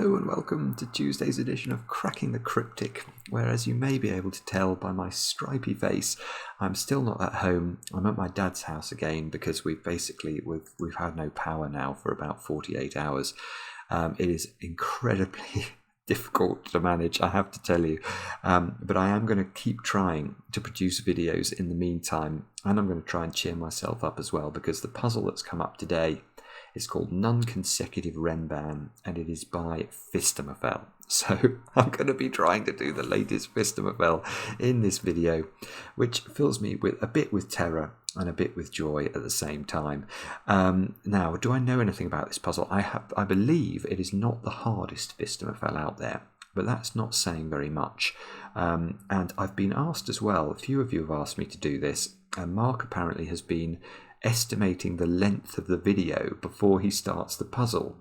Hello and welcome to Tuesday's edition of Cracking the Cryptic, where, as you may be able to tell by my stripy face, I'm still not at home. I'm at my dad's house again because we've had no power now for about 48 hours. It is incredibly difficult to manage, I have to tell you, but I am going to keep trying to produce videos in the meantime, and I'm going to try and cheer myself up as well, because the puzzle that's come up today is called Non-Consecutive Renban, and it is by Phistomefel. So I'm going to be trying to do the latest Phistomefel in this video, which fills me with a bit with terror and a bit with joy at the same time. Now, do I know anything about this puzzle? I believe it is not the hardest Phistomefel out there, but that's not saying very much. And I've been asked as well, a few of you have asked me to do this, and Mark apparently has been estimating the length of the video before he starts the puzzle.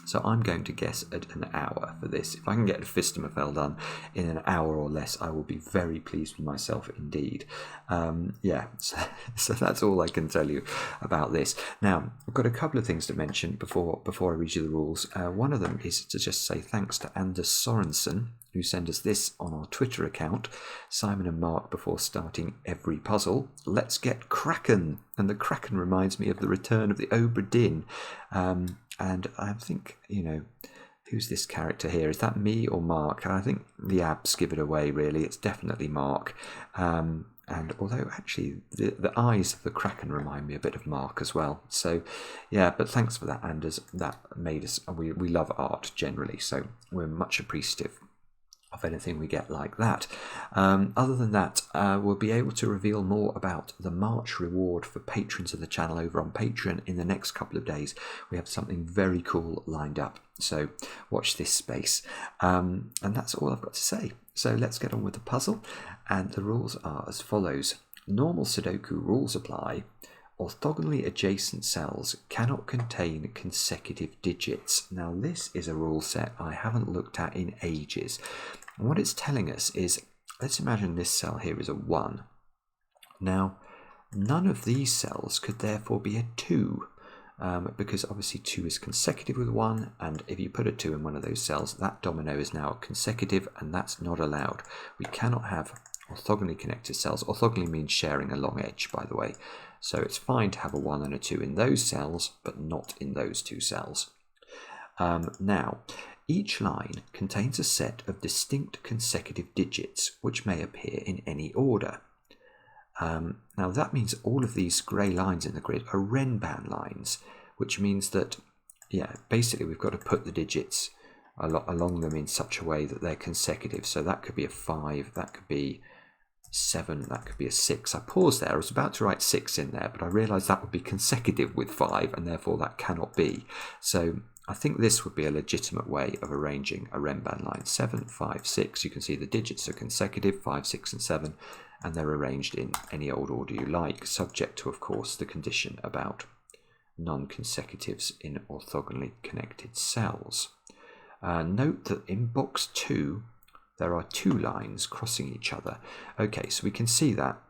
So I'm going to guess at an hour for this. If I can get a Phistomefel done in an hour or less, I will be very pleased with myself indeed. So that's all I can tell you about this. Now, I've got a couple of things to mention before I read you the rules. One of them is to just say thanks to Anders Sorensen, who send us this on our Twitter account. Simon and Mark, before starting every puzzle, let's get Kraken. And the Kraken reminds me of the return of the Obra Dinn. And I think, who's this character here? Is that me or Mark? I think the abs give it away, really. It's definitely Mark. And although actually the eyes of the Kraken remind me a bit of Mark as well. So yeah, but thanks for that, Anders. That made us, we love art generally, so we're much appreciative of anything we get like that. Other than that, we'll be able to reveal more about the March reward for patrons of the channel over on Patreon in the next couple of days. We have something very cool lined up, so watch this space. And that's all I've got to say. So let's get on with the puzzle, and the rules are as follows. Normal Sudoku rules apply. Orthogonally adjacent cells cannot contain consecutive digits. Now, this is a rule set I haven't looked at in ages. And what it's telling us is, let's imagine this cell here is a 1. Now, none of these cells could therefore be a 2, because obviously 2 is consecutive with 1, and if you put a 2 in one of those cells, that domino is now consecutive, and that's not allowed. We cannot have orthogonally connected cells. Orthogonally means sharing a long edge, by the way. So it's fine to have a 1 and a 2 in those cells, but not in those two cells. Now, each line contains a set of distinct consecutive digits, which may appear in any order. Now that means all of these grey lines in the grid are Renban lines, which means that, basically we've got to put the digits along them in such a way that they're consecutive. So that could be a 5, that could be 7, that could be a 6. I paused there, I was about to write 6 in there, but I realised that would be consecutive with 5, and therefore that cannot be. So I think this would be a legitimate way of arranging a Renban line. 7, 5, 6, you can see the digits are consecutive, 5, 6 and 7, and they're arranged in any old order you like, subject to, of course, the condition about non-consecutives in orthogonally connected cells. Note that in box 2, there are 2 lines crossing each other. Okay, so we can see that.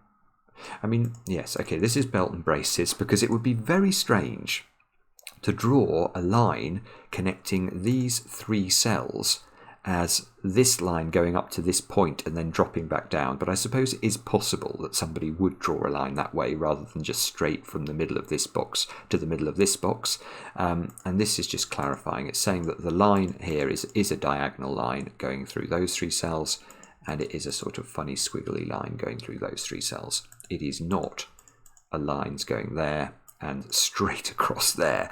I mean, yes, okay, this is belt and braces, because it would be very strange to draw a line connecting these 3 cells as this line going up to this point and then dropping back down. But I suppose it is possible that somebody would draw a line that way rather than just straight from the middle of this box to the middle of this box. And this is just clarifying. It's saying that the line here is a diagonal line going through those 3 cells, and it is a sort of funny squiggly line going through those 3 cells. It is not a lines going there and straight across there,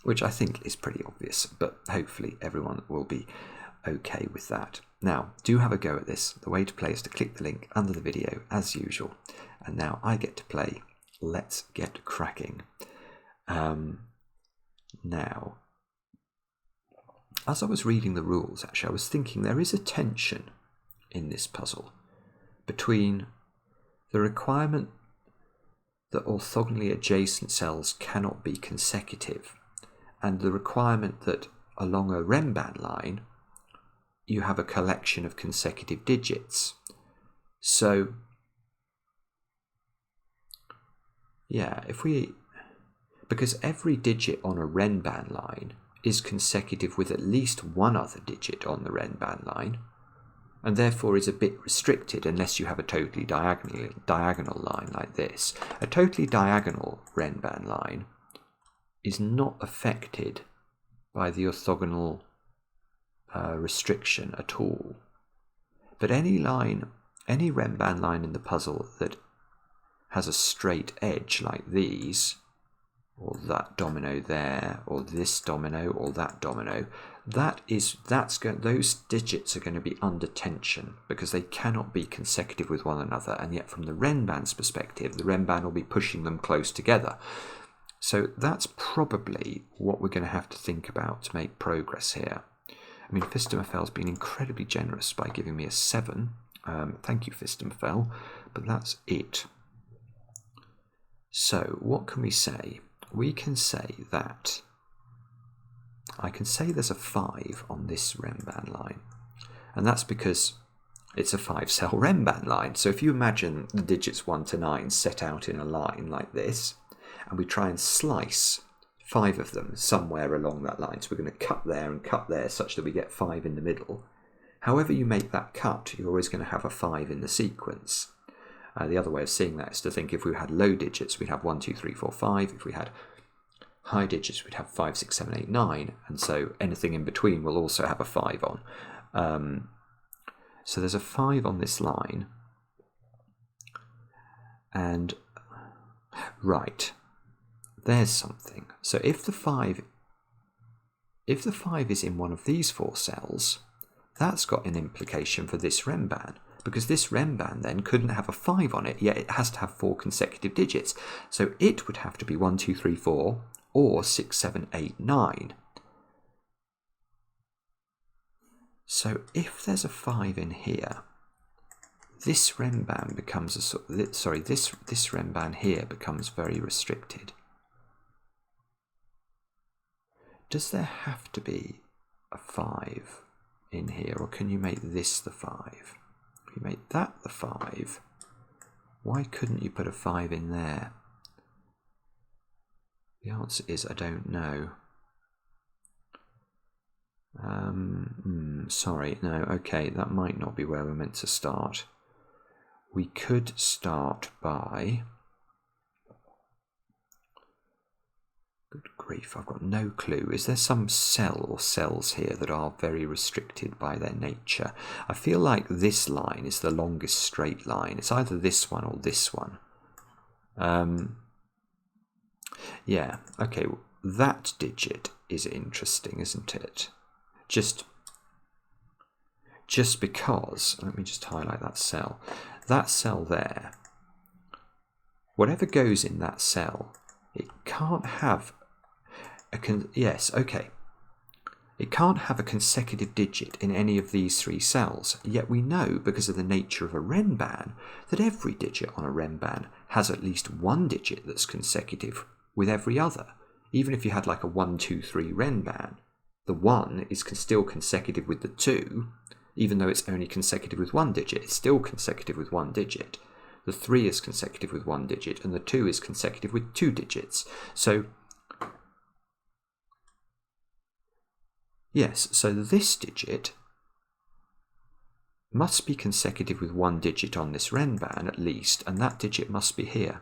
which I think is pretty obvious, but hopefully everyone will be okay with that. Now, do have a go at this. The way to play is to click the link under the video as usual, and now I get to play. Let's get cracking. Now, as I was reading the rules, actually, I was thinking there is a tension in this puzzle between the requirement that orthogonally adjacent cells cannot be consecutive and the requirement that along a Renban line you have a collection of consecutive digits. So yeah, because every digit on a Renban line is consecutive with at least one other digit on the Renban line, and therefore is a bit restricted unless you have a totally diagonal line like this. A totally diagonal Renban line is not affected by the orthogonal restriction at all. But any Renban line in the puzzle that has a straight edge like these, or that domino there, or this domino, or that domino, those digits are going to be under tension because they cannot be consecutive with one another, and yet from the Renban's perspective, the Renban will be pushing them close together. So that's probably what we're going to have to think about to make progress here. I mean, Phistomefel's been incredibly generous by giving me a 7. Thank you, Phistomefel, but that's it. So what can we say? We can say that I can say there's a 5 on this Renban line, and that's because it's a 5-cell Renban line. So if you imagine the digits 1 to 9 set out in a line like this, and we try and slice 5 of them somewhere along that line, so we're going to cut there and cut there such that we get 5 in the middle. However you make that cut, you're always going to have a 5 in the sequence. The other way of seeing that is to think if we had low digits, we'd have 1, 2, 3, 4, 5. If we had high digits, we'd have 5, 6, 7, 8, 9. And so anything in between will also have a 5 on. So there's a 5 on this line. And, right, there's something. So if the 5 is in one of these 4 cells, that's got an implication for this Renban, because this Renban then couldn't have a 5 on it, yet it has to have 4 consecutive digits. So it would have to be 1, 2, 3, 4, or 6, 7, 8, 9. So if there's a 5 in here, this Renban becomes this Renban here becomes very restricted. Does there have to be a 5 in here, or can you make this the 5? If you make that the 5, why couldn't you put a 5 in there? The answer is I don't know. Sorry, no, okay, that might not be where we're meant to start. We could start by... Good grief, I've got no clue. Is there some cell or cells here that are very restricted by their nature? I feel like this line is the longest straight line. It's either this one or this one. Yeah, okay, that digit is interesting, isn't it? Just because, let me just highlight that cell. That cell there, whatever goes in that cell, it can't have it can't have a consecutive digit in any of these 3 cells, yet we know, because of the nature of a Renban, that every digit on a Renban has at least one digit that's consecutive with every other. Even if you had like a 1, 2, 3 Renban, the 1 is still consecutive with the 2, even though it's only consecutive with 1 digit, it's still consecutive with 1 digit. The 3 is consecutive with 1 digit, and the 2 is consecutive with 2 digits. So yes, so this digit must be consecutive with 1 digit on this Renban at least, and that digit must be here.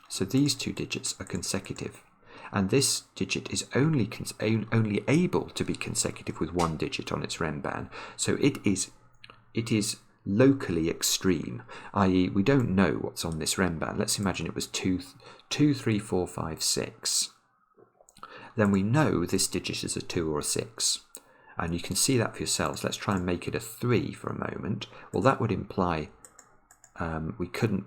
So these 2 digits are consecutive, and this digit is only able to be consecutive with 1 digit on its Renban. So it is locally extreme, i.e. we don't know what's on this Renban. Let's imagine it was 2, 3, 4, 5, 6. Then we know this digit is a 2 or a 6. And you can see that for yourselves. Let's try and make it a 3 for a moment. Well, that would imply we couldn't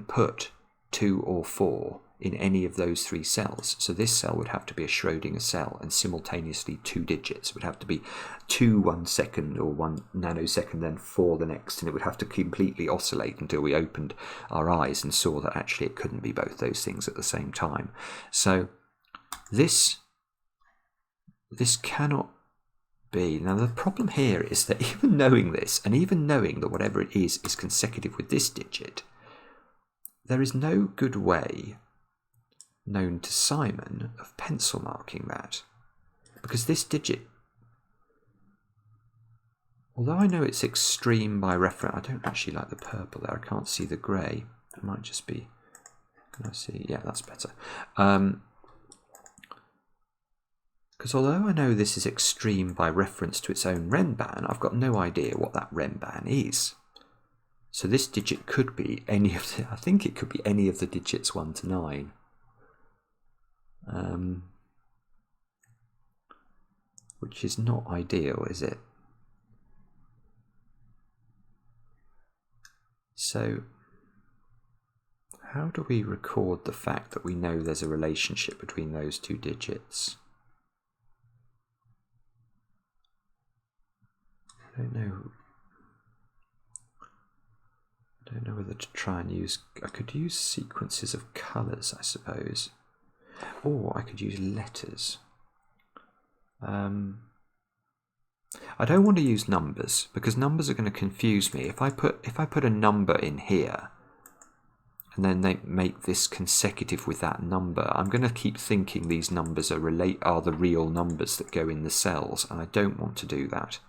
put 2 or 4 in any of those 3 cells. So this cell would have to be a Schrödinger cell, and simultaneously 2 digits. It would have to be 2 1 second or 1 nanosecond, then 4 the next, and it would have to completely oscillate until we opened our eyes and saw that actually it couldn't be both those things at the same time. So this cannot be. Now the problem here is that even knowing this, and even knowing that whatever it is consecutive with this digit, there is no good way known to Simon of pencil marking that. Because this digit, although I know it's extreme by reference, I don't actually like the purple there, I can't see the grey. It might just be, can I see? Yeah, that's better. Because although I know this is extreme by reference to its own Renban, I've got no idea what that Renban is. So this digit could be any of the, I think it could be any of the digits 1 to 9. Which is not ideal, is it? So how do we record the fact that we know there's a relationship between those two digits? I don't know whether to try and use, I could use sequences of colours, I suppose, or I could use letters. I don't want to use numbers because numbers are going to confuse me. If I put a number in here and then they make this consecutive with that number, I'm going to keep thinking these numbers are the real numbers that go in the cells, and I don't want to do that.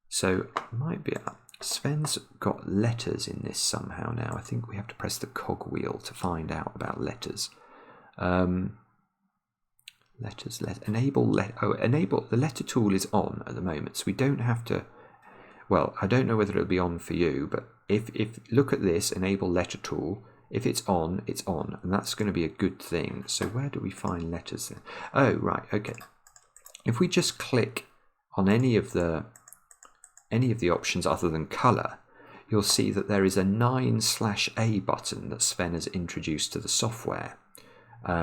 So it might be Sven's got letters in this somehow now. I think we have to press the cogwheel to find out about letters. Enable the letter tool is on at the moment, so we don't have to. Well, I don't know whether it'll be on for you, but if look at this, enable letter tool. If it's on, and that's going to be a good thing. So where do we find letters then? Oh, right, okay. If we just click on any of the options other than color, you'll see that there is a 9/A button that Sven has introduced to the software.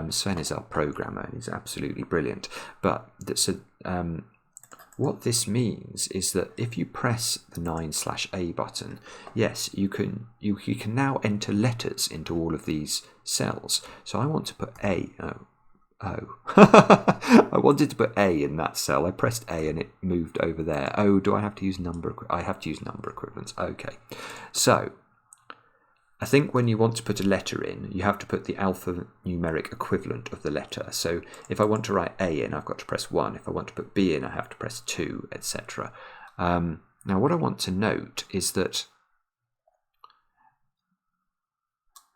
Sven is our programmer and he's absolutely brilliant. But what this means is that if you press the 9/A button, yes, you can now enter letters into all of these cells. So I want to put A. I wanted to put A in that cell. I pressed A and it moved over there. Oh, do I have to use number? I have to use number equivalents. Okay. So I think when you want to put a letter in, you have to put the alphanumeric equivalent of the letter. So if I want to write A in, I've got to press 1. If I want to put B in, I have to press 2, etc. Now, what I want to note is that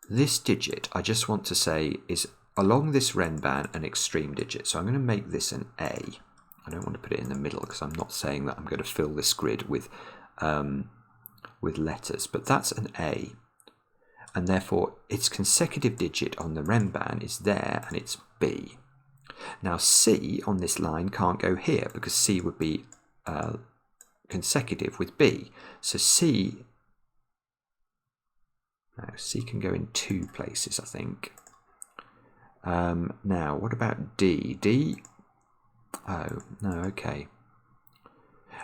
this digit, I just want to say, is along this Renban an extreme digit. So I'm going to make this an A. I don't want to put it in the middle because I'm not saying that I'm going to fill this grid with letters, but that's an A. And therefore its consecutive digit on the Renban is there and it's B. Now C on this line can't go here because C would be consecutive with B. So C can go in 2 places, I think. Now, what about D? D? Oh, no, okay.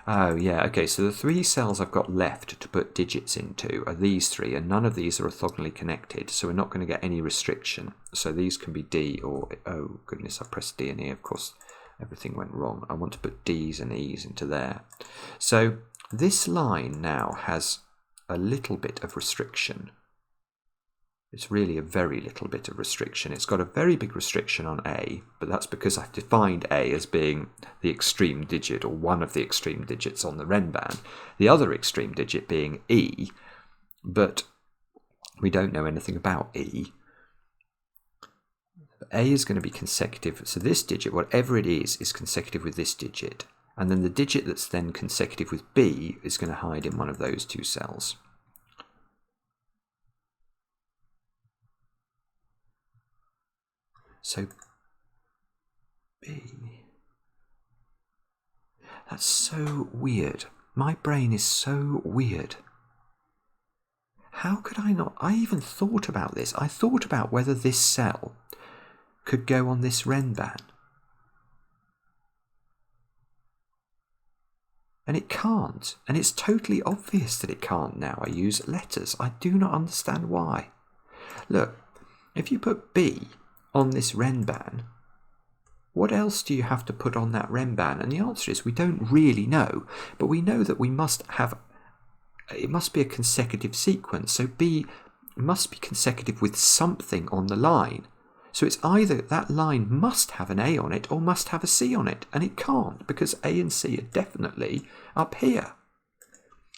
Oh, yeah, okay, so the 3 cells I've got left to put digits into are these 3, and none of these are orthogonally connected, so we're not going to get any restriction. So these can be D or, oh goodness, I pressed D in here, of course, everything went wrong. I want to put D's and E's into there. So this line now has a little bit of restriction. It's really a very little bit of restriction. It's got a very big restriction on A, but that's because I've defined A as being the extreme digit or one of the extreme digits on the Renban. The other extreme digit being E, but we don't know anything about E. A is going to be consecutive, so this digit, whatever it is consecutive with this digit. And then the digit that's then consecutive with B is going to hide in one of those 2 cells. So B. That's so weird. My brain is so weird. How could I not? I even thought about this. I thought about whether this cell could go on this Renban. And it can't. And it's totally obvious that it can't now. I use letters. I do not understand why. Look, if you put B on this Renban, what else do you have to put on that Renban? And the answer is we don't really know, but we know that we must have, it must be a consecutive sequence, so B must be consecutive with something on the line. So it's either that line must have an A on it or must have a C on it, and it can't because A and C are definitely up here.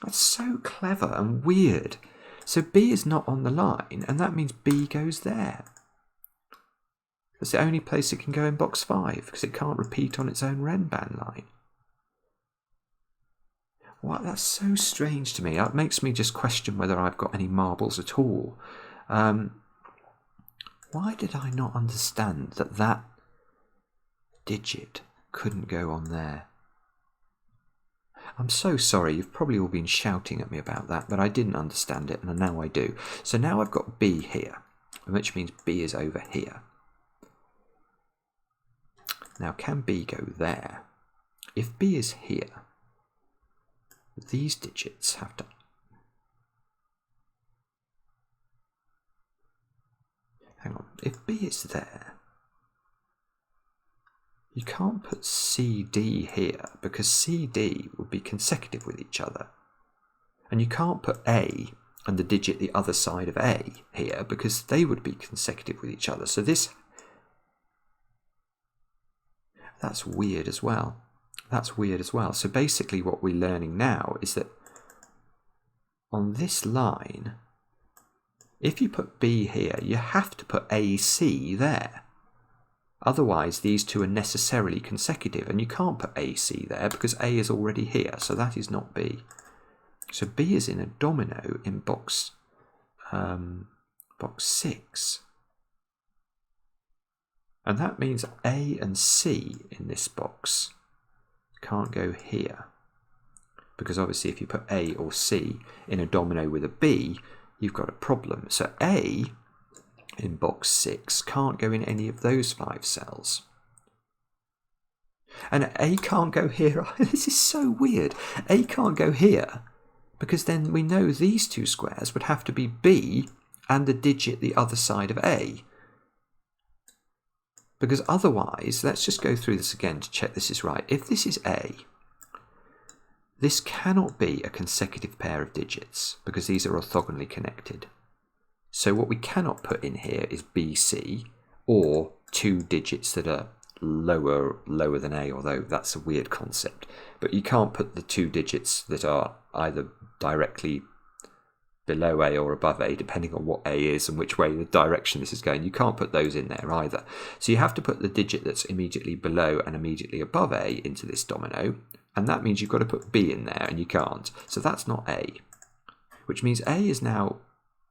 That's so clever and weird. So B is not on the line, and that means B goes there. That's the only place it can go in box 5 because it can't repeat on its own Renban line. What? That's so strange to me. It makes me just question whether I've got any marbles at all. Why did I not understand that that digit couldn't go on there? I'm so sorry, you've probably all been shouting at me about that, but I didn't understand it, and now I do. So now I've got B here, which means B is over here. Now, can B go there? If B is here, these digits have to... Hang on, if B is there, you can't put CD here because CD would be consecutive with each other. And you can't put A and the digit the other side of A here because they would be consecutive with each other. So that's weird as well. That's weird as well. So basically what we're learning now is that on this line, if you put B here, you have to put AC there. Otherwise, these two are necessarily consecutive, and you can't put AC there because A is already here, so that is not B. So B is in a domino in box 6. And that means A and C in this box can't go here. Because obviously if you put A or C in a domino with a B, you've got a problem. So A in box 6 can't go in any of those 5 cells. And A can't go here. This is so weird. A can't go here because then we know these two squares would have to be B and the digit the other side of A. Because otherwise, let's just go through this again to check this is right. If this is A, this cannot be a consecutive pair of digits because these are orthogonally connected. So what we cannot put in here is BC or 2 digits that are lower than A, although that's a weird concept. But you can't put the 2 digits that are either directly below A or above A, depending on what A is and which way the direction this is going. You can't put those in there either. So you have to put the digit that's immediately below and immediately above A into this domino, and that means you've got to put B in there, and you can't. So that's not A, which means A is now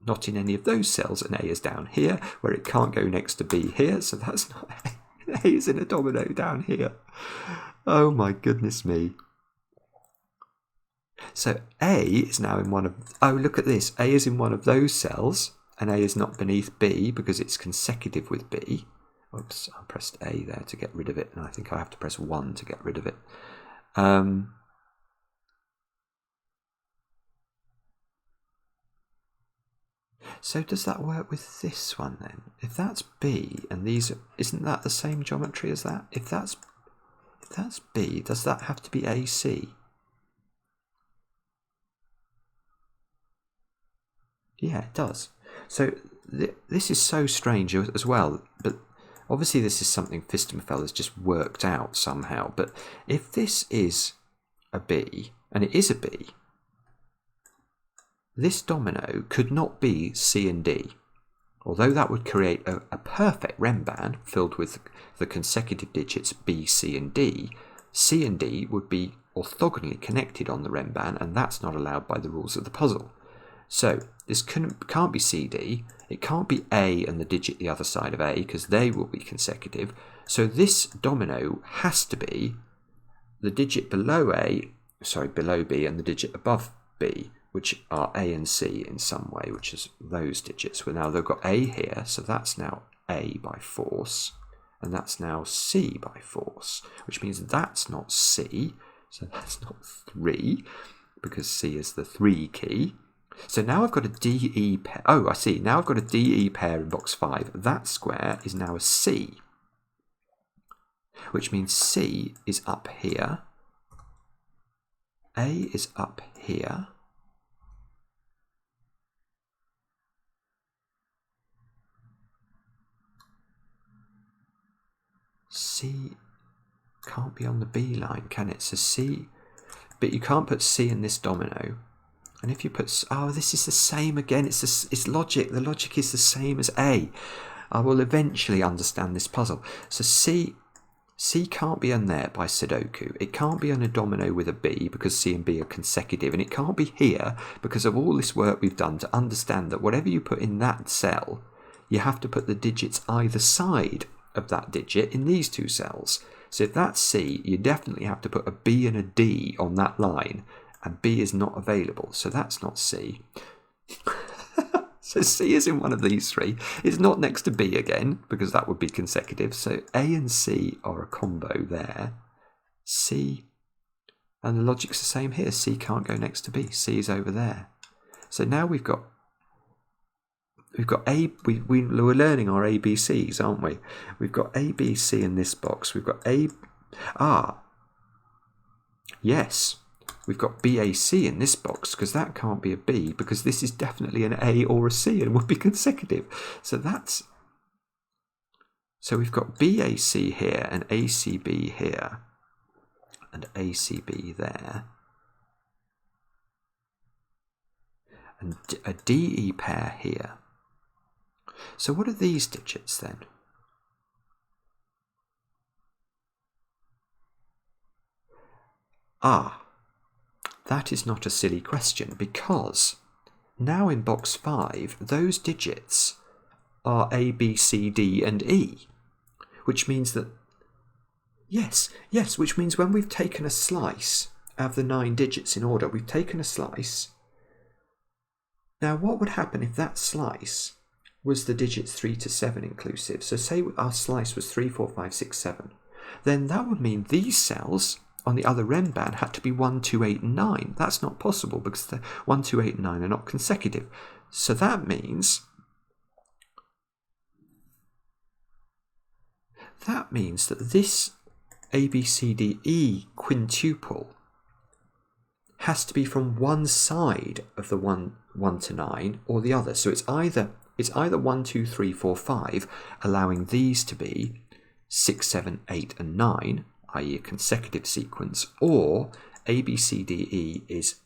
not in any of those cells, and A is down here, where it can't go next to B here, so that's not A. A is in a domino down here. Oh my goodness me. So A is now in one of... Oh, look at this. A is in one of those cells, and A is not beneath B because it's consecutive with B. Oops, I pressed A there to get rid of it, and I think I have to press 1 to get rid of it. So does that work with this one then? If that's B and these are, isn't that the same geometry as that? If that's B, does that have to be AC? Yeah, it does. So this is so strange as well, but obviously this is something Phistomefel has just worked out somehow. But if this is a B, and it is a B, this domino could not be C and D, although that would create a perfect Renban filled with the consecutive digits B, C and D. C and D would be orthogonally connected on the Renban, and that's not allowed by the rules of the puzzle. So this can't be CD, it can't be A and the digit the other side of A because they will be consecutive. So this domino has to be the digit below B and the digit above B, which are A and C in some way, which is those digits. Well, now they've got A here, so that's now A by force, and that's now C by force, which means that's not C, so that's not 3, because C is the 3 key. So now I've got a DE pair. Oh, I see. Now I've got a DE pair in box 5. That square is now a C, which means C is up here, A is up here, C can't be on the B line, can it? So C, but you can't put C in this domino. And if you put, oh, this is the same again. It's logic. The logic is the same as A. I will eventually understand this puzzle. So C can't be on there by Sudoku. It can't be on a domino with a B because C and B are consecutive. And it can't be here because of all this work we've done to understand that whatever you put in that cell, you have to put the digits either side of that digit in these two cells. So if that's C, you definitely have to put a B and a D on that line, and B is not available, so that's not C. So C is in one of these three. It's not next to B again, because that would be consecutive. So A and C are a combo there. C, and the logic's the same here. C can't go next to B. C is over there. So now we've got A. We're learning our ABCs, aren't we? We've got ABC in this box. We've got yes. We've got BAC in this box because that can't be a B because this is definitely an A or a C and would be consecutive. So we've got BAC here and ACB here and ACB there. And a DE pair here. So what are these digits then? That is not a silly question because now in box 5, those digits are A, B, C, D and E, which means that, yes, which means when we've taken a slice of the 9 digits in order, we've taken a slice. Now what would happen if that slice was the digits 3 to 7 inclusive? So say our slice was 3, 4, 5, 6, 7. Then that would mean these cells on the other rem band had to be 1, 2, 8, and 9. That's not possible because the 1, 2, 8, and 9 are not consecutive. So that means that this ABCDE quintuple has to be from one side of the 1 to 9 or the other. So it's either 1, 2, 3, 4, 5, allowing these to be 6, 7, 8, and 9, i.e. a consecutive sequence, or ABCDE is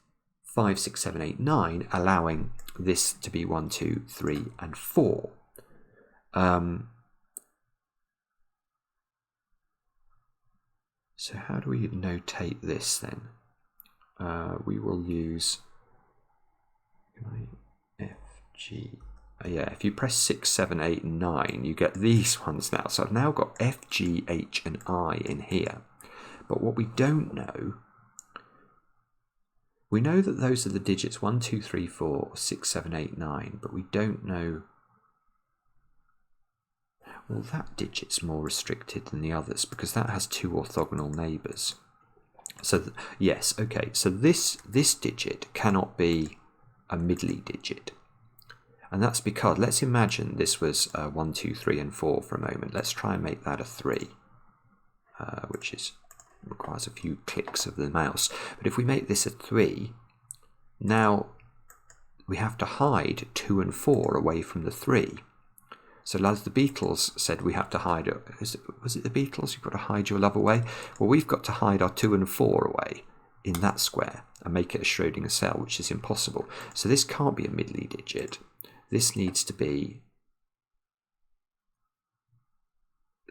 5, 6, 7, 8, 9, allowing this to be 1, 2, 3, and 4. So how do we notate this then? We will use F, G. If you press 6, 7, 8, and 9, you get these ones now. So I've now got F, G, H, and I in here. But what we don't know, we know that those are the digits 1, 2, 3, 4, 6, 7, 8, 9, but we don't know. Well, that digit's more restricted than the others because that has 2 orthogonal neighbours. So yes, okay, so this digit cannot be a middly digit. And that's because, let's imagine this was 1, 2, 3, and 4 for a moment. Let's try and make that a 3, which requires a few clicks of the mouse. But if we make this a 3, now we have to hide 2 and 4 away from the 3. So as the Beatles said, we have to hide, was it the Beatles? You've got to hide your love away? Well, we've got to hide our 2 and 4 away in that square and make it a Schrödinger cell, which is impossible. So this can't be a middly digit. This needs to be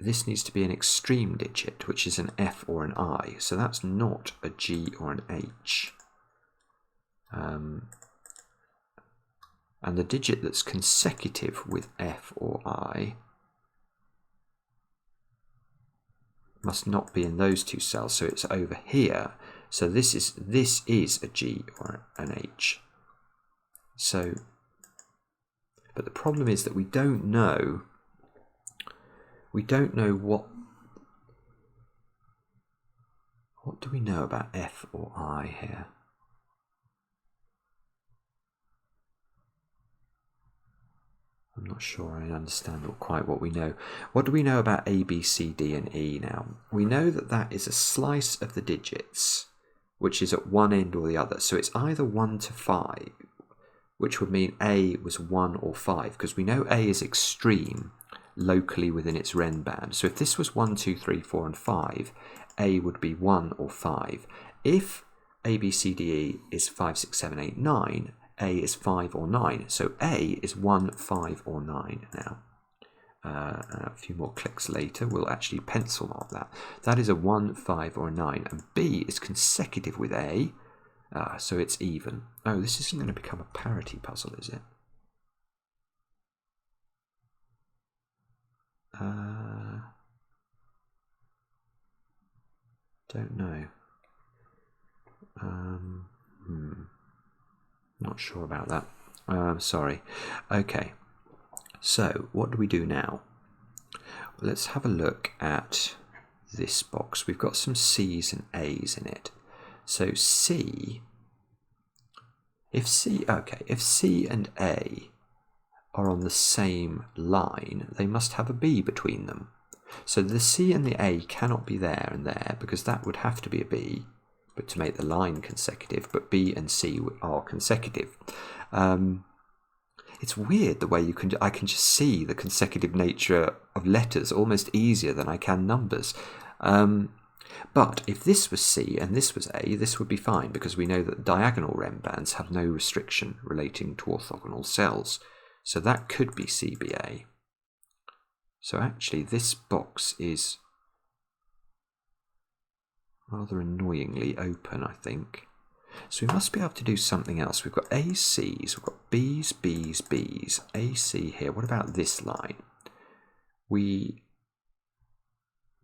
an extreme digit, which is an F or an I. So that's not a G or an H. And the digit that's consecutive with F or I must not be in those two cells. So it's over here. So this is a G or an H. So, but the problem is that we don't know what do we know about F or I here? I'm not sure I understand quite what we know. What do we know about A, B, C, D, and E now? We know that that is a slice of the digits, which is at one end or the other. So it's either 1 to 5, which would mean A was 1 or 5, because we know A is extreme. locally within its Ren band. So if this was 1, 2, 3, 4, and 5, A would be 1 or 5. If A, B, C, D, E is 5, 6, 7, 8, 9, A is 5 or 9. So A is 1, 5, or 9 now. A few more clicks later, we'll actually pencil mark that. That is a 1, 5, or a 9. And B is consecutive with A, so it's even. Oh, this isn't going to become a parity puzzle, is it? Don't know. Not sure about that. Sorry. Okay. So, what do we do now? Let's have a look at this box. We've got some C's and A's in it. So C, if C and A are on the same line, they must have a B between them. So the C and the A cannot be there and there, because that would have to be a B, but to make the line consecutive, but B and C are consecutive. It's weird the way I can just see the consecutive nature of letters almost easier than I can numbers. But if this was C and this was A, this would be fine, because we know that diagonal Ren bands have no restriction relating to orthogonal cells. So that could be CBA. So actually this box is rather annoyingly open, I think. So we must be able to do something else. We've got ACs, we've got Bs, Bs, Bs, AC here. What about this line? We've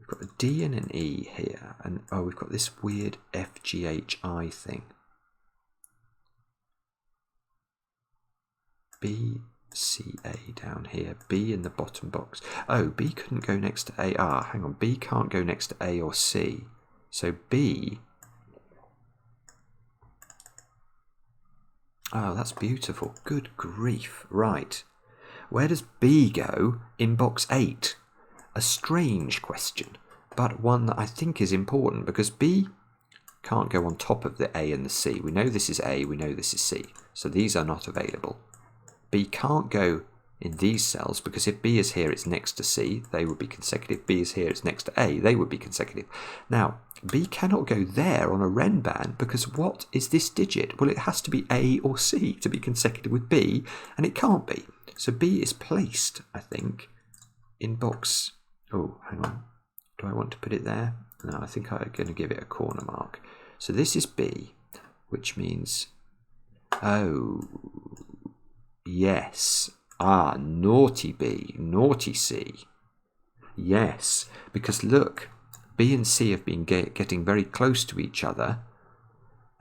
got a D and an E here, and oh, we've got this weird FGHI thing. B, C, A down here, B in the bottom box. Oh, B couldn't go next to A. Ah, hang on, B can't go next to A or C. So B... Oh, that's beautiful. Good grief. Right. Where does B go in box 8? A strange question, but one that I think is important, because B can't go on top of the A and the C. We know this is A, we know this is C, so these are not available. B can't go in these cells, because if B is here, it's next to C, they would be consecutive. B is here, it's next to A, they would be consecutive. Now, B cannot go there on a Ren band, because what is this digit? Well, it has to be A or C to be consecutive with B, and it can't be. So B is placed, I think, in box... Oh, hang on. Do I want to put it there? No, I think I'm going to give it a corner mark. So this is B, which means... Oh, yes. Ah, naughty B, naughty C. Yes, because look, B and C have been getting very close to each other,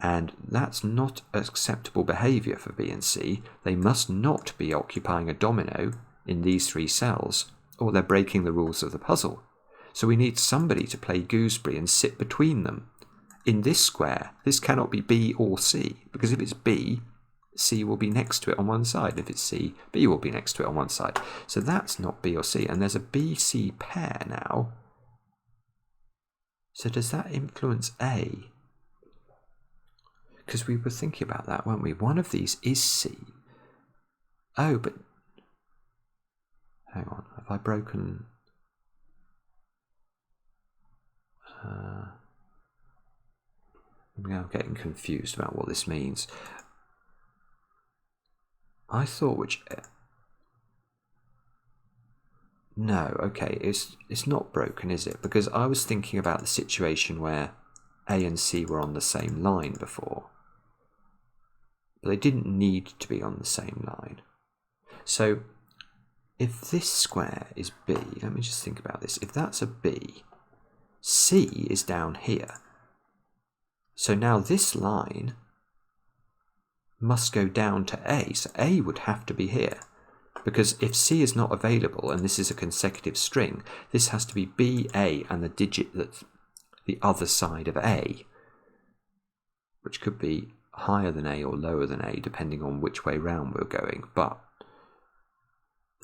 and that's not acceptable behaviour for B and C. They must not be occupying a domino in these 3 cells, or they're breaking the rules of the puzzle. So we need somebody to play gooseberry and sit between them. In this square, this cannot be B or C, because if it's B, C will be next to it on one side. If it's C, B will be next to it on one side. So that's not B or C. And there's a B-C pair now. So does that influence A? Because we were thinking about that, weren't we? One of these is C. Oh, but... Hang on. Have I broken... I'm now getting confused about what this means. I thought which... No, okay, it's not broken, is it? Because I was thinking about the situation where A and C were on the same line before. But they didn't need to be on the same line. So, if this square is B, let me just think about this. If that's a B, C is down here. So now this line must go down to A, so A would have to be here. Because if C is not available, and this is a consecutive string, this has to be B, A, and the digit that's the other side of A, which could be higher than A or lower than A, depending on which way round we're going, but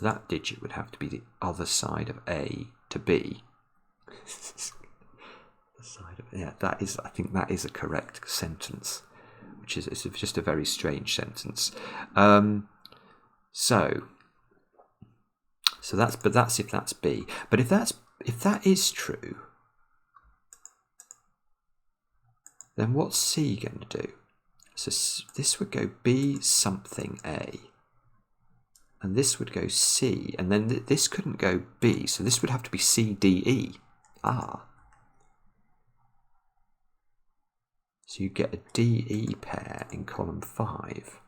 that digit would have to be the other side of A to B. The side of, yeah, that is, I think that is a correct sentence, which is, it's just a very strange sentence. So So that's if that's B. But if that is true, then what's C going to do? So this would go B something A. And this would go C. And then this couldn't go B. So this would have to be C, D, E. Ah. So you get a DE pair in column 5.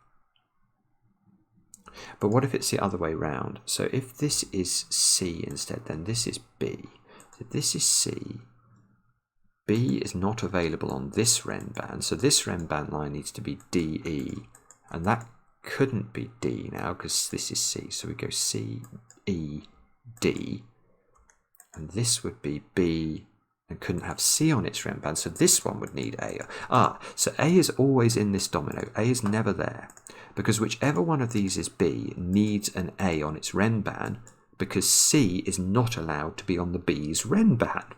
But what if it's the other way round? So if this is C instead, then this is B. So this is C. B is not available on this Renban. So this Renban line needs to be DE. And that couldn't be D now because this is C. So we go C, E, D. And this would be B and couldn't have C on its Renban. So this one would need A. So A is always in this domino. A is never there. Because whichever one of these is B needs an A on its Renban because C is not allowed to be on the B's Renban.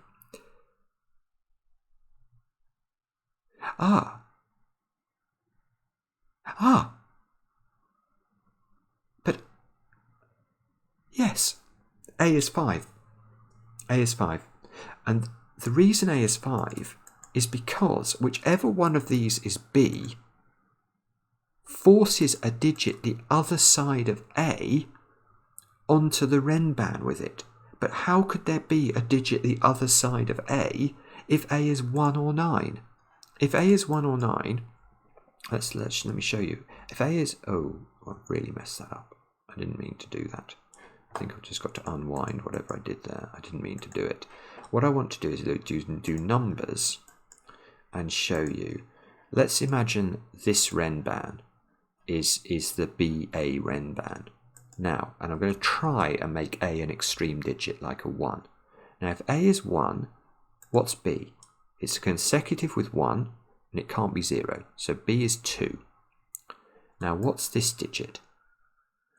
But yes, A is 5. A is 5. And the reason A is 5 is because whichever one of these is B forces a digit the other side of A onto the Renban with it. But how could there be a digit the other side of A if A is 1 or 9? If A is 1 or 9, let me show you. If A is, I really messed that up. I didn't mean to do that. I think I've just got to unwind whatever I did there. I didn't mean to do it. What I want to do is do numbers and show you. Let's imagine this Renban is the BA Renban. Now, and I'm going to try and make A an extreme digit like a 1. Now, if A is 1, what's B? It's consecutive with 1, and it can't be 0. So B is 2. Now, what's this digit?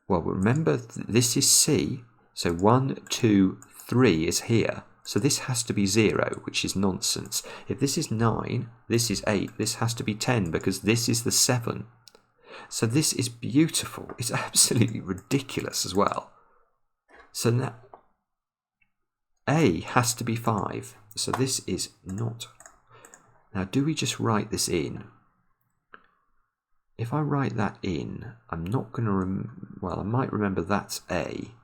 Well, remember, this is C. So 1, 2, 3 is here. So this has to be 0, which is nonsense. If this is 9, this is 8. This has to be 10 because this is the 7. So this is beautiful. It's absolutely ridiculous as well. So now A has to be 5. So this is not. Now, do we just write this in? If I write that in, I'm not going to I might remember that's A.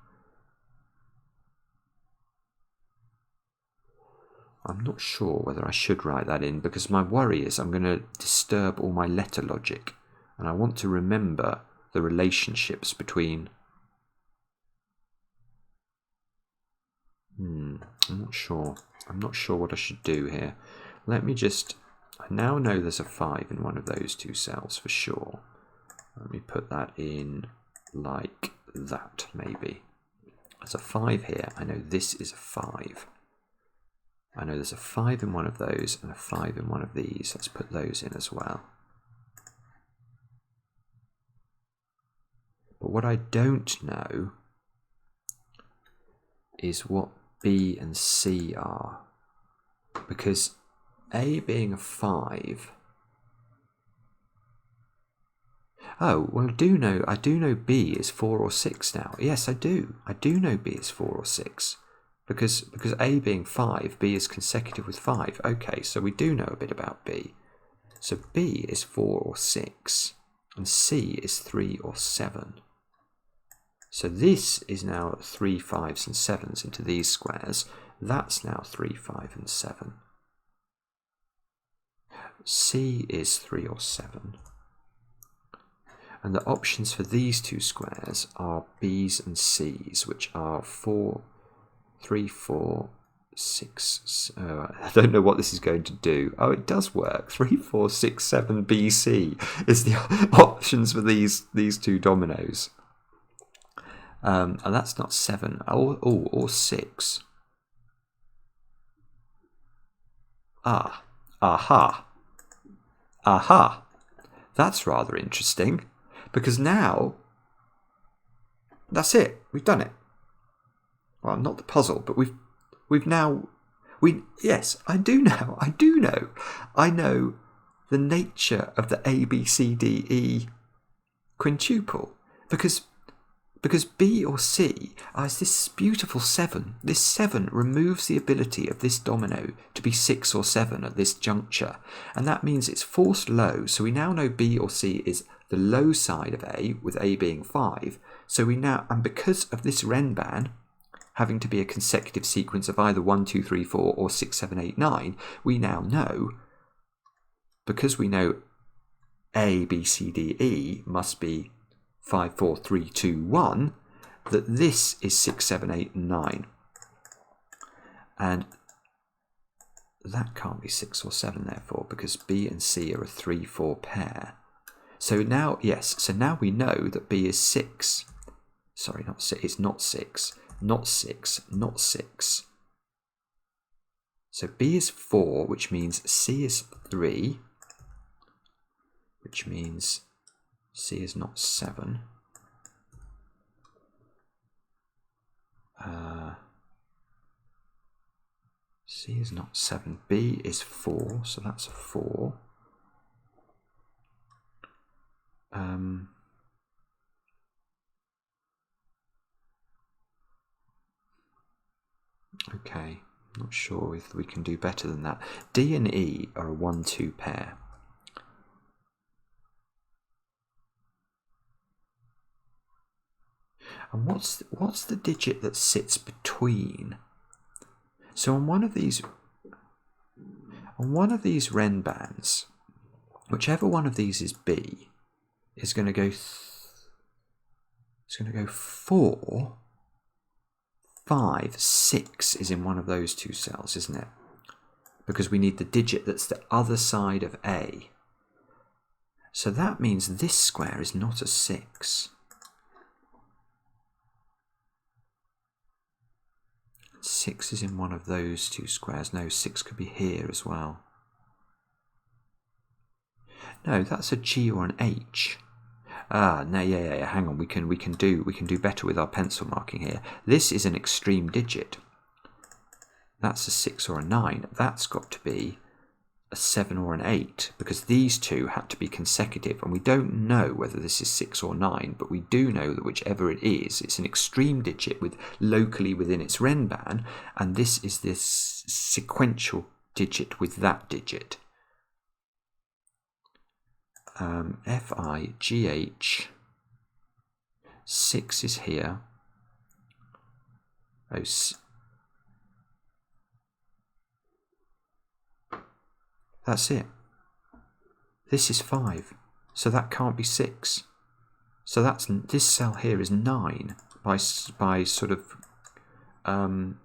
I'm not sure whether I should write that in because my worry is I'm going to disturb all my letter logic. And I want to remember the relationships between... I'm not sure. I'm not sure what I should do here. Let me just... I now know there's a 5 in one of those two cells for sure. Let me put that in like that, maybe. There's a 5 here. I know this is a 5. I know there's a 5 in one of those and a 5 in one of these. Let's put those in as well. But what I don't know is what B and C are. Because A being a 5... Oh, well, I do know B is 4 or 6 now. Yes, I do. I do know B is 4 or 6. Because A being 5, B is consecutive with 5. Okay, so we do know a bit about B. So B is 4 or 6, and C is 3 or 7. So this is now 3 5s and 7s into these squares. That's now 3 5 and 7. C is 3 or 7. And the options for these two squares are B's and C's, which are 3 4 6. I don't know what this is going to do. Oh, it does work. 3 4 6 7 BC is the options for these two dominoes. And that's not 7. Or 6. Aha. That's rather interesting. Because now, that's it. We've done it. Well, not the puzzle, but yes, I do know. I know the nature of the ABCDE quintuple. Because Because B or C is this beautiful 7. This 7 removes the ability of this domino to be 6 or 7 at this juncture. And that means it's forced low. So we now know B or C is the low side of A, with A being 5. So we now, and because of this Renban having to be a consecutive sequence of either 1, 2, 3, 4 or 6, 7, 8, 9, we now know, because we know A, B, C, D, E must be 5, 4, 3, 2, 1, that this is 6, 7, 8, and 9. And that can't be 6 or 7, therefore, because B and C are a 3, 4 pair. So now, yes, so now we know that B is 6. Sorry, not 6, it's not 6, not 6, not 6. So B is 4, which means C is 3, which means C is not 7. C is not 7. B is 4, so that's a 4. Okay, not sure if we can do better than that. D and E are a 1, 2 pair. And what's the digit that sits between? So on one of these Renbans, whichever one of these is B, is going to go. It's going to go 4, 5, 6 is in one of those two cells, isn't it? Because we need the digit that's the other side of A. So that means this square is not a 6. 6 is in one of those two squares. No, 6 could be here as well. No, that's a G or an H. No, yeah. Hang on. We can do better with our pencil marking here. This is an extreme digit. That's a 6 or a 9. That's got to be a 7 or an 8, because these two had to be consecutive, and we don't know whether this is 6 or 9, but we do know that whichever it is, it's an extreme digit with locally within its Renban, and this is this sequential digit with that digit. FIGH 6 is here. Oh, that's it. This is 5, so that can't be 6. So that's, this cell here is 9 by sort of orthogonal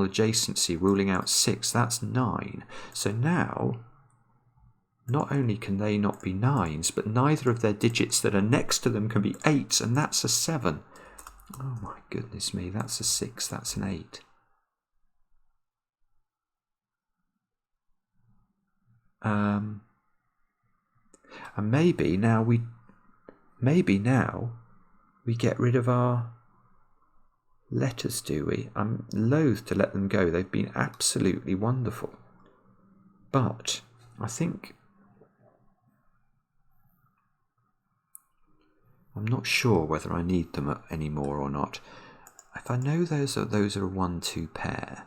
adjacency, ruling out 6. That's 9. So now, not only can they not be 9s, but neither of their digits that are next to them can be 8s, and that's a 7. Oh my goodness me, that's a 6, that's an 8. And maybe now we get rid of our letters, do we? I'm loath to let them go. They've been absolutely wonderful. But I think I'm not sure whether I need them anymore or not. If I know those are a 1, 2 pair,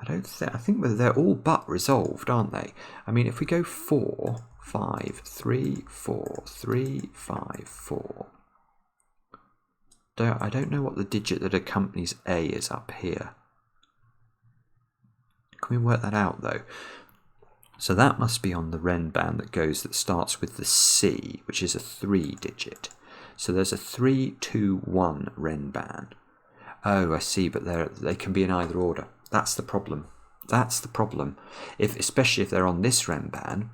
I think they're all but resolved, aren't they? I mean, if we go 4, 5, 3, 4, 3, 5, 4. I don't know what the digit that accompanies A is up here. Can we work that out though? So that must be on the Renban that starts with the C, which is a 3 digit. So there's a 3, 2, 1 Renban. Oh, I see, but they can be in either order. That's the problem. That's the problem. Especially if they're on this Renban,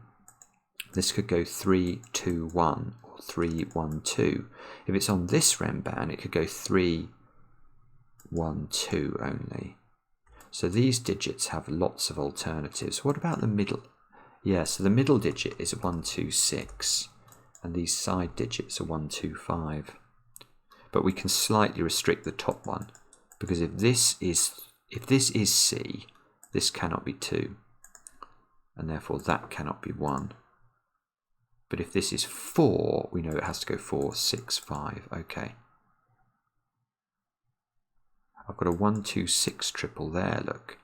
this could go 3, 2, 1 or 3, 1, 2. If it's on this Renban, it could go 3, 1, 2 only. So these digits have lots of alternatives. What about the middle? Yeah, so the middle digit is 1, 2, 6, and these side digits are 1, 2, 5. But we can slightly restrict the top one, because if this is C, this cannot be 2, and therefore that cannot be 1. But if this is 4, we know it has to go 4, 6, 5. Okay. I've got a 1, 2, 6 triple there, look.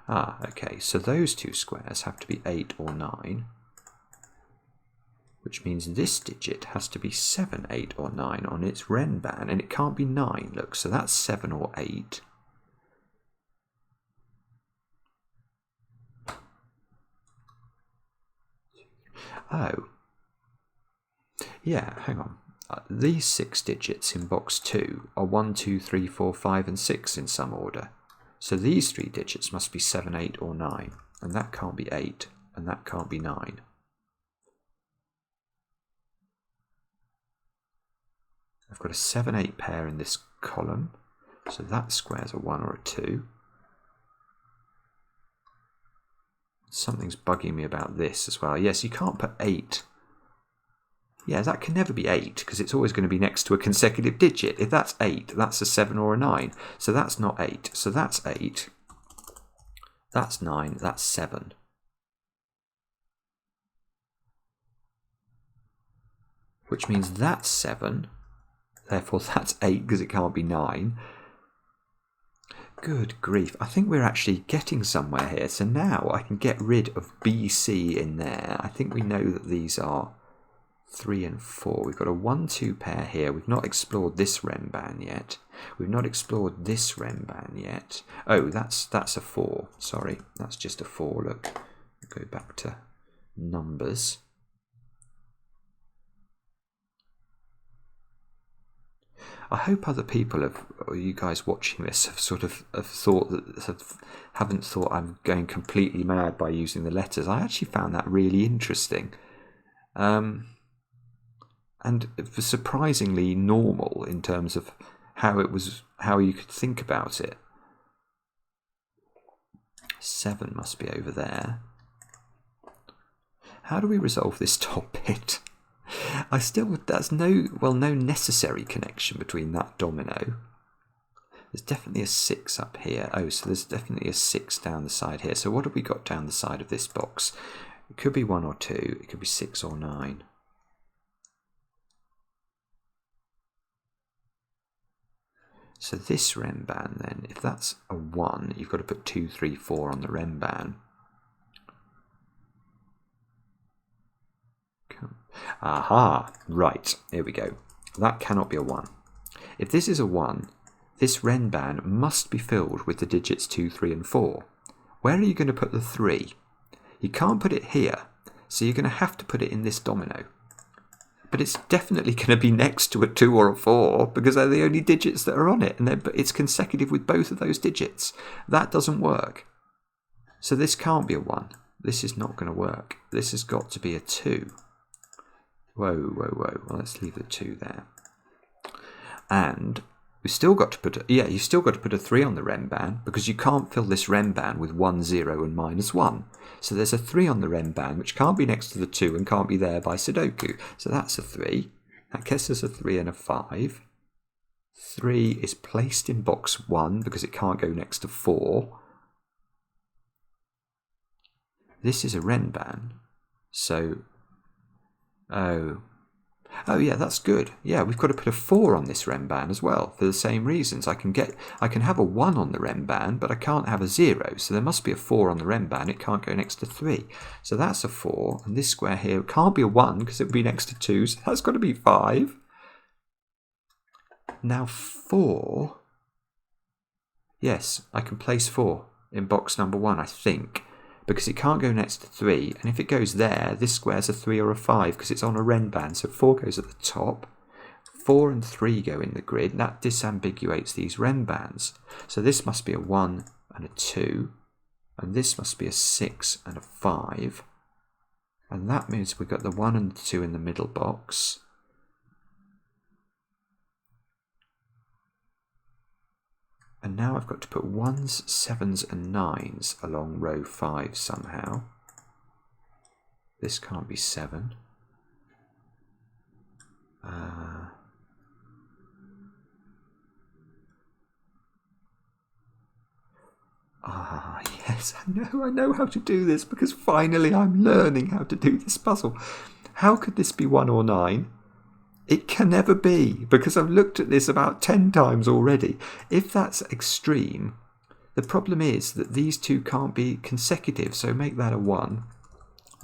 Ah, okay, so those two squares have to be 8 or 9, which means this digit has to be 7, 8 or 9 on its Renban, and it can't be 9, look, so that's 7 or 8. Oh, yeah, hang on. These 6 digits in box 2 are 1, 2, 3, 4, 5 and 6 in some order. So these 3 digits must be 7, 8 or 9, and that can't be 8, and that can't be 9. I've got a 7, 8 pair in this column, so that square's a 1 or a 2. Something's bugging me about this as well. Yes, you can't put 8. Yeah, that can never be 8, because it's always going to be next to a consecutive digit. If that's 8, that's a 7 or a 9. So that's not 8. So that's 8. That's 9. That's 7. Which means that's 7. Therefore, that's 8, because it can't be 9. Good grief. I think we're actually getting somewhere here. So now I can get rid of BC in there. I think we know that these are 3 and 4. We've got a 1, 2 pair here. We've not explored this Renban yet. We've not explored this Renban yet. Oh, that's a 4. Sorry, that's just a 4. Look, go back to numbers. I hope other people have, or you guys watching this, have sort of thought that haven't thought I'm going completely mad by using the letters. I actually found that really interesting. And it was surprisingly normal in terms of how you could think about it. 7 must be over there. How do we resolve this top bit? There's no necessary connection between that domino. There's definitely a 6 up here. Oh, so there's definitely a 6 down the side here. So what have we got down the side of this box? It could be 1 or 2. It could be 6 or 9. So this Renban then, if that's a 1, you've got to put 2, 3, 4 on the Renban. Aha, right, here we go. That cannot be a 1. If this is a 1, this Renban must be filled with the digits 2, 3 and 4. Where are you going to put the 3? You can't put it here, so you're going to have to put it in this domino. But it's definitely going to be next to a 2 or a 4 because they're the only digits that are on it, and it's consecutive with both of those digits. That doesn't work. So this can't be a 1. This is not going to work. This has got to be a 2. Whoa, whoa, whoa. Well, let's leave the 2 there. And we've still got to put you've still got to put a 3 on the Renban because you can't fill this Renban with 1, 0 and -1. So there's a 3 on the Renban which can't be next to the 2 and can't be there by Sudoku. So that's a 3. That gets us a 3 and a 5. 3 is placed in box 1 because it can't go next to 4. This is a Renban. So Oh yeah, that's good. Yeah, we've got to put a 4 on this Renban as well for the same reasons. I can have a 1 on the Renban, but I can't have a 0. So there must be a 4 on the Renban. It can't go next to 3. So that's a 4. And this square here can't be a 1 because it would be next to 2. So that's got to be 5. Now 4. Yes, I can place 4 in box number 1, I think. Because it can't go next to 3, and if it goes there, this square's a 3 or a 5 because it's on a Renban, so 4 goes at the top, 4 and 3 go in the grid, and that disambiguates these Renbans. So this must be a 1 and a 2, and this must be a 6 and a 5, and that means we've got the 1 and the 2 in the middle box. And now I've got to put 1s, 7s and 9s along row 5 somehow. This can't be 7. Ah, yes, I know how to do this because finally I'm learning how to do this puzzle. How could this be 1 or 9? It can never be, because I've looked at this about 10 times already. If that's extreme, the problem is that these two can't be consecutive, so make that a 1.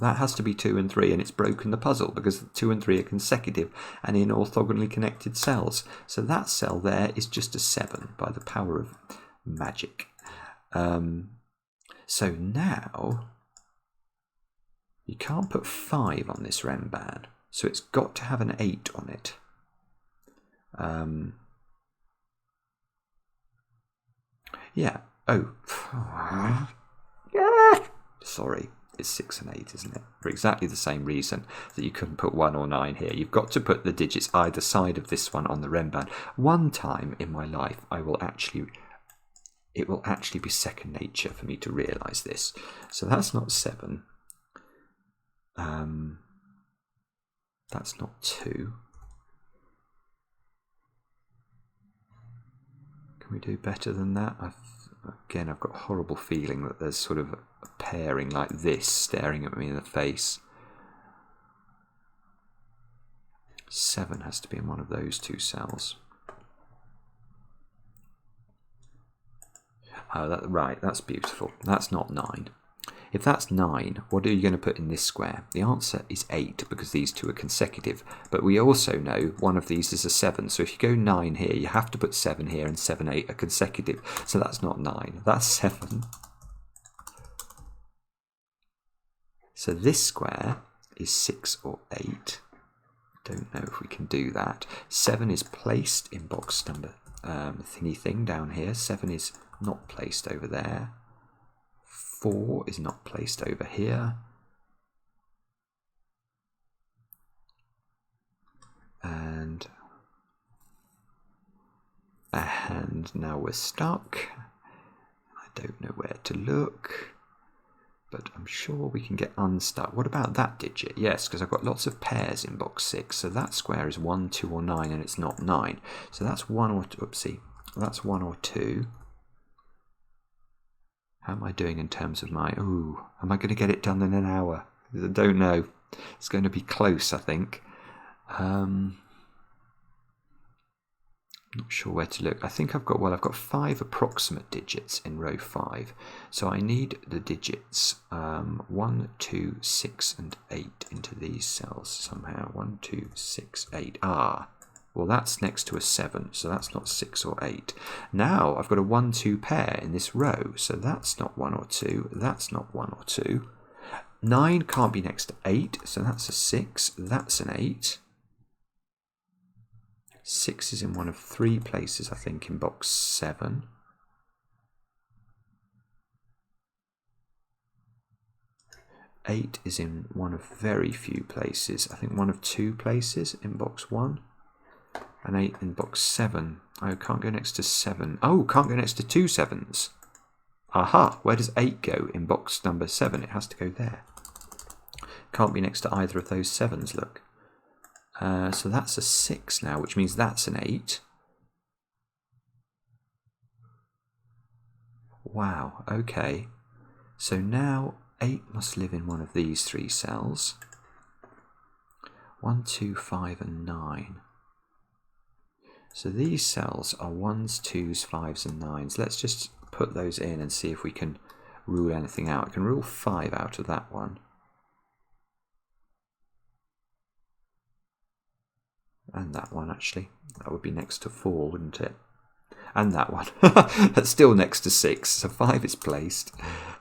That has to be 2 and 3, and it's broken the puzzle because 2 and 3 are consecutive and in orthogonally connected cells. So that cell there is just a 7 by the power of magic. So now you can't put 5 on this Renban, so it's got to have an 8 on it. Yeah. Oh. Sorry. It's 6 and 8, isn't it? For exactly the same reason that you couldn't put 1 or 9 here. You've got to put the digits either side of this one on the Renban. One time in my life, it will actually be second nature for me to realise this. So that's not 7. That's not 2. Can we do better than that? Again, I've got a horrible feeling that there's sort of a pairing like this staring at me in the face. 7 has to be in one of those two cells. Oh, right, that's beautiful. That's not 9. If that's 9, what are you going to put in this square? The answer is 8 because these two are consecutive. But we also know one of these is a 7. So if you go 9 here, you have to put 7 here, and 7, 8 are consecutive. So that's not 9. That's 7. So this square is 6 or 8. Don't know if we can do that. 7 is placed in box number thingy thing down here. 7 is not placed over there. 4 is not placed over here. And now we're stuck. I don't know where to look, but I'm sure we can get unstuck. What about that digit? Yes, because I've got lots of pairs in box 6. So that square is 1, 2 or 9, and it's not 9. So that's 1 or 2. Oopsie. That's 1 or 2. How am I doing in terms of my... Ooh, am I going to get it done in an hour? I don't know. It's going to be close, I think. Not sure where to look. I think I've got 5 approximate digits in row 5. So I need the digits 1, 2, 6 and 8 into these cells somehow. 1, 2, 6, 8. Ah, well that's next to a 7, so that's not 6 or 8. Now I've got a 1, 2 pair in this row, so that's not 1 or 2, that's not 1 or 2. 9 can't be next to 8, so that's a 6, that's an 8. 6 is in one of 3 places, I think, in box 7. 8 is in one of very few places, I think one of 2 places in box 1. And 8 in box 7. Oh, can't go next to 7. Oh, can't go next to 2 7s. Aha, where does 8 go in box number 7? It has to go there. Can't be next to either of those 7s, look. So that's a 6 now, which means that's an 8. Wow, okay. So now 8 must live in one of these 3 cells. 1, 2, 5 and 9. So these cells are 1s, 2s, 5s and 9s. Let's just put those in and see if we can rule anything out. I can rule 5 out of that one. And that one, actually. That would be next to 4, wouldn't it? And that one. That's still next to 6, so 5 is placed.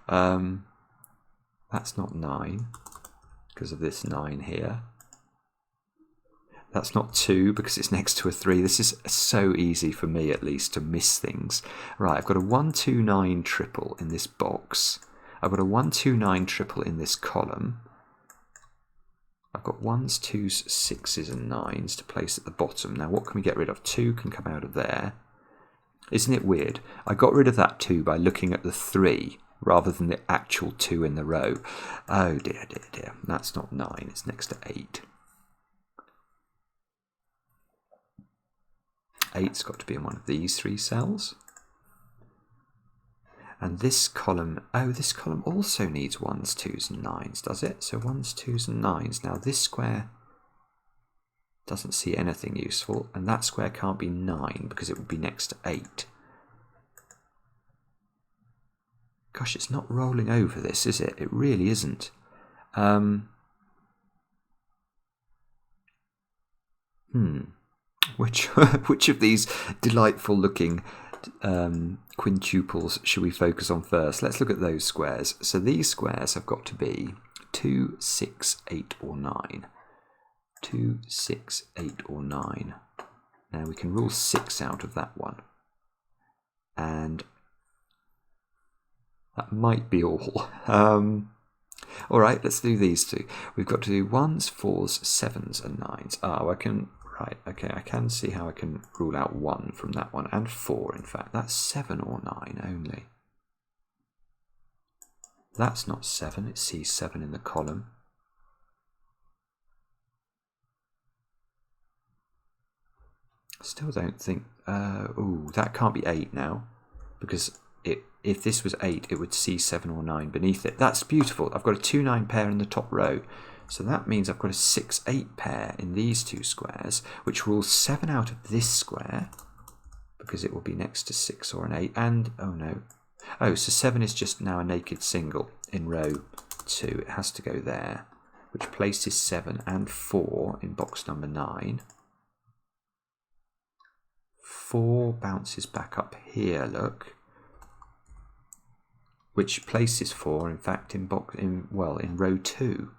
That's not 9, because of this 9 here. That's not 2 because it's next to a 3. This is so easy for me, at least, to miss things. Right, I've got a 1, 2, 9 triple in this box. I've got a 1, 2, 9 triple in this column. I've got 1s, 2s, 6s and 9s to place at the bottom. Now, what can we get rid of? 2 can come out of there. Isn't it weird? I got rid of that 2 by looking at the 3 rather than the actual 2 in the row. Oh, dear, dear, dear. That's not 9. It's next to 8. 8's got to be in one of these 3 cells. And this column, oh, this column also needs 1s, 2s and 9s, does it? So 1s, 2s and 9s. Now this square doesn't see anything useful, and that square can't be 9 because it would be next to 8. Gosh, it's not rolling over this, is it? It really isn't. Which of these delightful looking quintuples should we focus on first? Let's look at those squares. So these squares have got to be 2, 6, 8 or 9. 2, 6, 8 or 9. Now we can rule 6 out of that one. And that might be all. All right, let's do these two. We've got to do 1s, 4s, 7s and 9s. Oh, I can... Right, okay, I can see how I can rule out 1 from that one, and 4 in fact. That's 7 or 9 only. That's not 7, it's C7 in the column. Still don't think... ooh, that can't be 8 now, because if this was 8, it would see 7 or 9 beneath it. That's beautiful. I've got a 2-9 pair in the top row. So that means I've got a 6-8 pair in these two squares, which rules 7 out of this square, because it will be next to 6 or an 8. And, oh no. Oh, so 7 is just now a naked single in row 2. It has to go there, which places 7 and 4 in box number 9. 4 bounces back up here, look, which places 4, in fact, in row 2.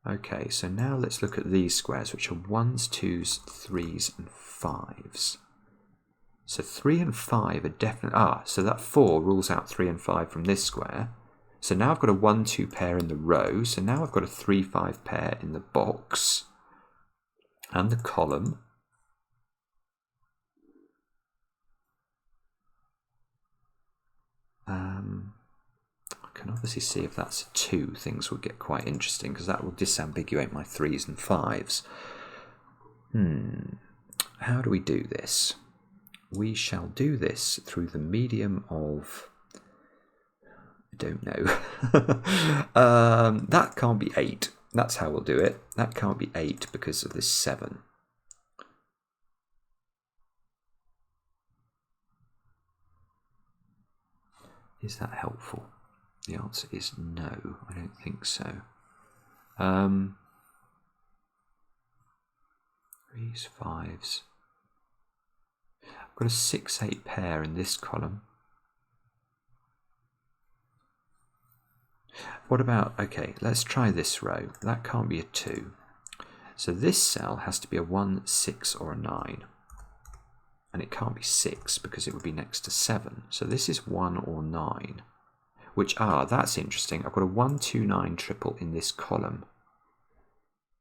Okay, so now let's look at these squares, which are 1s, 2s, 3s and 5s. So 3 and 5 are definitely... so that 4 rules out 3 and 5 from this square. So now I've got a 1-2 pair in the row. So now I've got a 3-5 pair in the box and the column. I can obviously see if that's a 2, things will get quite interesting, because that will disambiguate my 3s and 5s. How do we do this? We shall do this through the medium of... I don't know. That can't be 8. That's how we'll do it. That can't be 8 because of this 7. Is that helpful? The answer is no, I don't think so. 3s, 5s. I've got a 6-8 pair in this column. What about, okay, let's try this row. That can't be a 2. So this cell has to be a 1, 6 or a 9. And it can't be 6 because it would be next to 7. So this is 1 or 9. Which that's interesting. I've got a 1, 2, 9 triple in this column.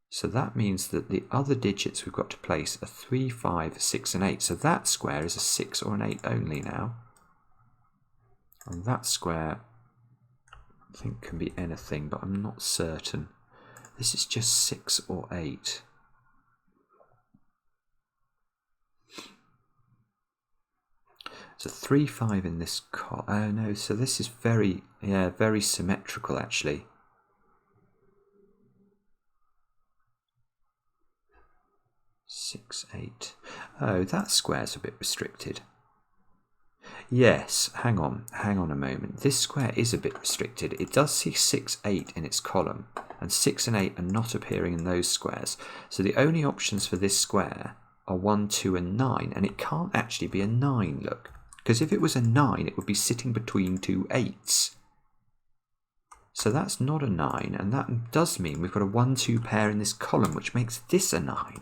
So that means that the other digits we've got to place are 3, 5, 6 and 8. So that square is a 6 or an 8 only now. And that square, I think, can be anything, but I'm not certain. This is just 6 or 8. So 3, 5 in this oh no, so this is very symmetrical actually. Six, 8. Oh, that square's a bit restricted. Yes, hang on a moment. This square is a bit restricted. It does see 6, 8 in its column, and 6 and 8 are not appearing in those squares. So the only options for this square are 1, 2 and 9, and it can't actually be a 9, look. Because if it was a 9, it would be sitting between two 8s. So that's not a 9, and that does mean we've got a 1, 2 pair in this column, which makes this a 9.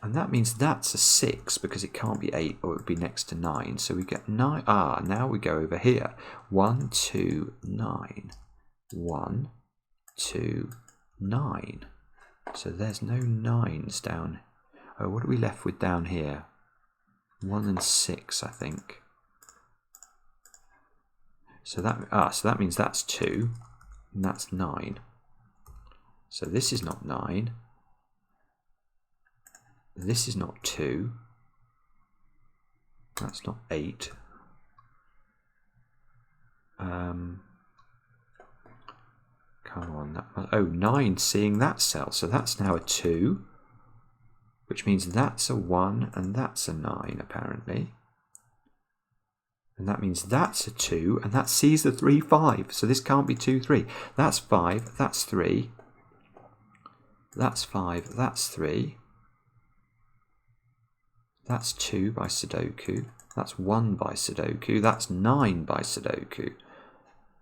And that means that's a 6, because it can't be 8, or it would be next to 9. So we get 9. Now we go over here. 1, 2, 9. 1, 2, 9. So there's no 9s down. Oh, what are we left with down here? 1 and 6, I think. So that means that's 2, and that's 9. So this is not 9. This is not 2. That's not 8. Come on. Oh, 9 seeing that cell. So that's now a 2, which means that's a 1 and that's a 9 apparently. And that means that's a 2 and that sees the 3, 5. So this can't be 2, 3. That's 5, that's 3. That's 5, that's 3. That's 2 by Sudoku. That's 1 by Sudoku. That's 9 by Sudoku.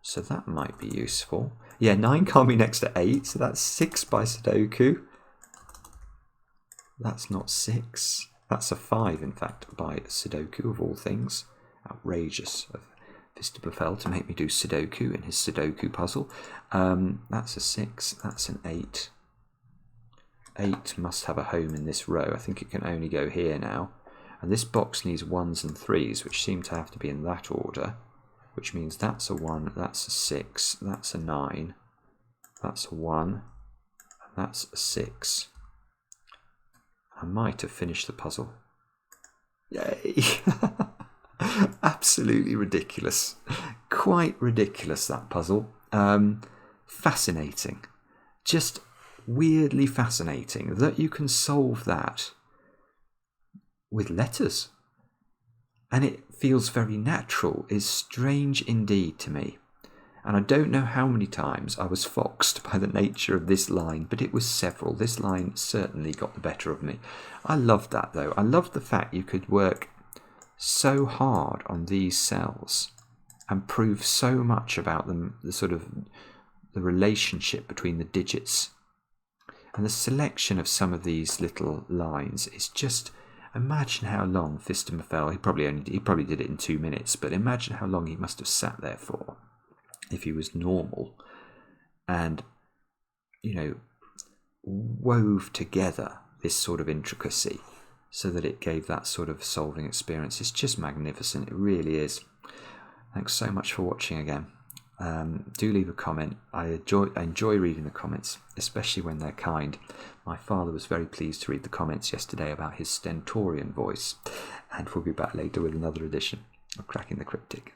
So that might be useful. Yeah, 9 can't be next to 8, so that's 6 by Sudoku. That's not 6. That's a 5, in fact, by Sudoku, of all things. Outrageous of Phistomefel to make me do Sudoku in his Sudoku puzzle. That's a 6. That's an 8. 8 must have a home in this row. I think it can only go here now. And this box needs 1s and 3s, which seem to have to be in that order. Which means that's a 1, that's a 6, that's a 9, that's a 1, and that's a 6. I might have finished the puzzle. Yay! Absolutely ridiculous. Quite ridiculous, that puzzle. Fascinating. Just weirdly fascinating that you can solve that with letters. And it feels very natural, is strange indeed to me. And I don't know how many times I was foxed by the nature of this line, but it was several. This line certainly got the better of me. I loved that though. I loved the fact you could work so hard on these cells and prove so much about them, the sort of the relationship between the digits. And the selection of some of these little lines is just, imagine how long Phistomefel, he probably did it in 2 minutes, but imagine how long he must have sat there for if he was normal and, you know, wove together this sort of intricacy so that it gave that sort of solving experience. It's just magnificent. It really is. Thanks so much for watching again. Do leave a comment. I enjoy reading the comments, especially when they're kind. My father was very pleased to read the comments yesterday about his stentorian voice, and we'll be back later with another edition of Cracking the Cryptic.